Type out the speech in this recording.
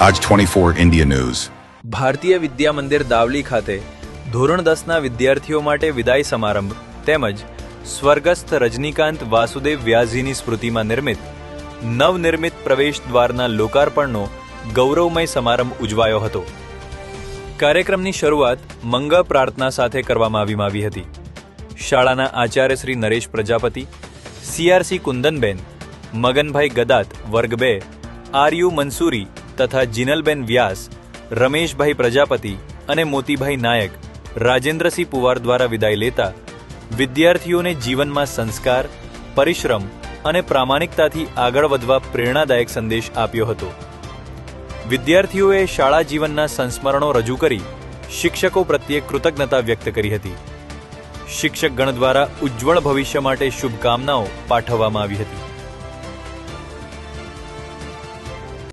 આજ 24 India news. ભારતીય વિદ્યા મંદિર દાવલી ખાતે ધોરણ 10ના વિદ્યાર્થીઓ માટે વિદાય સમારંભ તેમજ સ્વર્ગસ્થ રજનીકાંત વાસુદેવ વ્યાસજીની સ્મૃતિમાં નિર્મિત નવનિર્મિત પ્રવેશ દ્વારના લોકાર્પણનો ગૌરવમય સમારંભ ઉજવાયો હતો. કાર્યક્રમની શરૂઆત મંગળ પ્રાર્થના સાથે કરવામાં આવી હતી. શાળાના આચાર્ય શ્રી નરેશ પ્રજાપતિ, CRC કુંદનબેન, મગનભાઈ ગદાત વર્ગ 2, RU મંસૂરી તથા જીનલબેન વ્યાસ, રમેશભાઈ પ્રજાપતિ અને મોતીભાઈ નાયક રાજેન્દ્રસિંહ પુવાર દ્વારા વિદાય લેતા વિદ્યાર્થીઓને જીવનમાં સંસ્કાર, પરિશ્રમ અને પ્રામાણિકતાથી આગળ વધવા પ્રેરણાદાયક સંદેશ આપ્યો હતો. વિદ્યાર્થીઓએ શાળા જીવનના સંસ્મરણો રજૂ કરી શિક્ષકો પ્રત્યે કૃતજ્ઞતા વ્યક્ત કરી હતી. શિક્ષકગણ દ્વારા ઉજ્જવળ ભવિષ્ય માટે શુભકામનાઓ પાઠવવામાં આવી હતી.